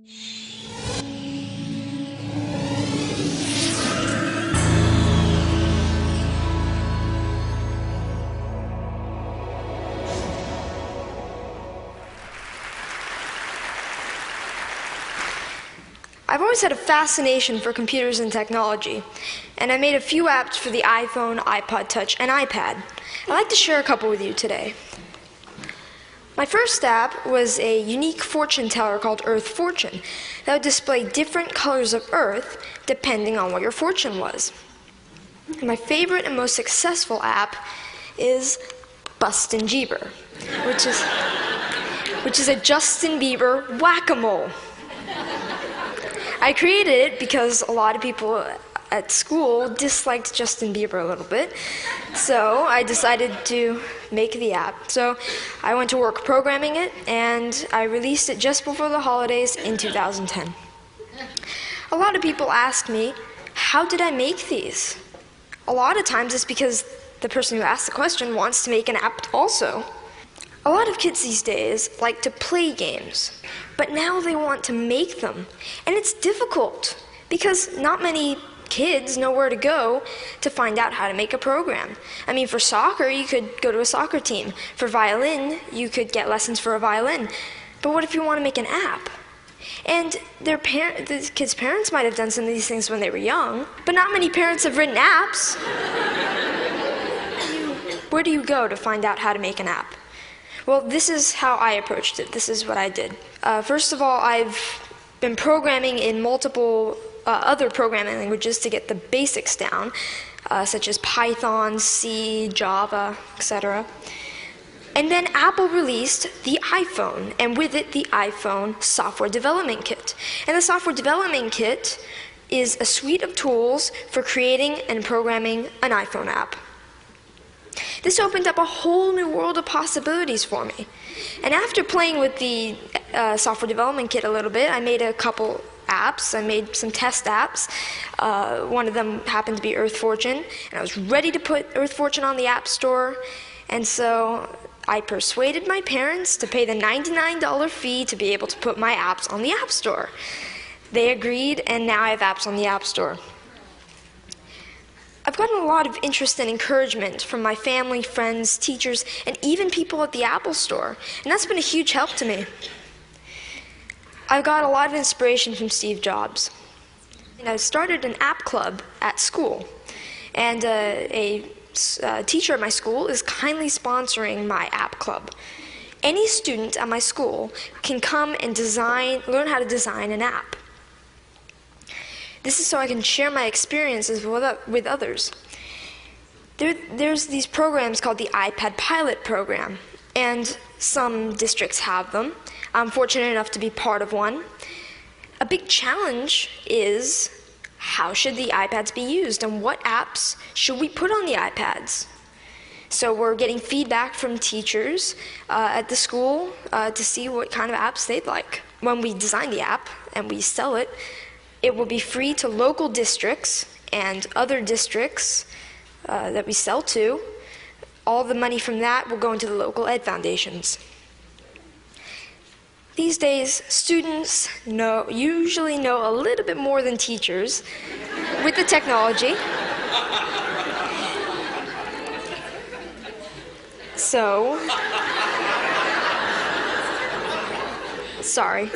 I've always had a fascination for computers and technology, and I made a few apps for the iPhone, iPod Touch, and iPad. I'd like to share a couple with you today. My first app was a unique fortune teller called Earth Fortune that would display different colors of Earth depending on what your fortune was. And my favorite and most successful app is Bustin' Jeeber, which is a Justin Bieber whack-a-mole. I created it because a lot of people at school disliked Justin Bieber a little bit, so I decided to make the app. So I went to work programming it, and I released it just before the holidays in 2010. A lot of people ask me, how did I make these? A lot of times it's because the person who asked the question wants to make an app also. A lot of kids these days like to play games, but now they want to make them. And it's difficult because not many kids know where to go to find out how to make a program. I mean, for soccer, you could go to a soccer team. For violin, you could get lessons for a violin. But what if you want to make an app? And the kids' parents might have done some of these things when they were young, but not many parents have written apps. Where do you go to find out how to make an app? Well, this is how I approached it. This is what I did. First of all, I've been programming in multiple other programming languages to get the basics down, such as Python, C, Java, etc. And then Apple released the iPhone, and with it, the iPhone Software Development Kit. And the Software Development Kit is a suite of tools for creating and programming an iPhone app. This opened up a whole new world of possibilities for me. And after playing with the Software Development Kit a little bit, I made a couple apps. I made some test apps. One of them happened to be Earth Fortune, and I was ready to put Earth Fortune on the App Store. And so I persuaded my parents to pay the $99 fee to be able to put my apps on the App Store. They agreed, and now I have apps on the App Store. I've gotten a lot of interest and encouragement from my family, friends, teachers, and even people at the Apple Store, and that's been a huge help to me. I've got a lot of inspiration from Steve Jobs. And I started an app club at school, and a teacher at my school is kindly sponsoring my app club. Any student at my school can come and learn how to design an app. This is so I can share my experiences with others. There's these programs called the iPad Pilot Program, and some districts have them. I'm fortunate enough to be part of one. A big challenge is, how should the iPads be used, and what apps should we put on the iPads? So we're getting feedback from teachers at the school to see what kind of apps they'd like. When we design the app and we sell it, it will be free to local districts and other districts that we sell to. All the money from that will go into the local ed foundations. These days, students usually know a little bit more than teachers with the technology. So, sorry.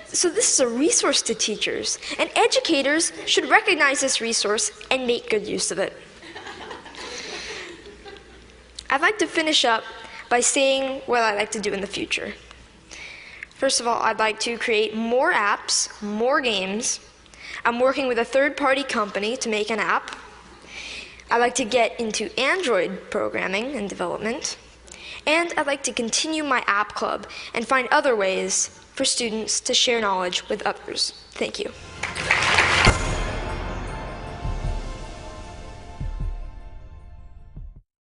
So this is a resource to teachers, and educators should recognize this resource and make good use of it. I'd like to finish up by saying what I'd like to do in the future. First of all, I'd like to create more apps, more games. I'm working with a third-party company to make an app. I'd like to get into Android programming and development. And I'd like to continue my app club and find other ways for students to share knowledge with others. Thank you.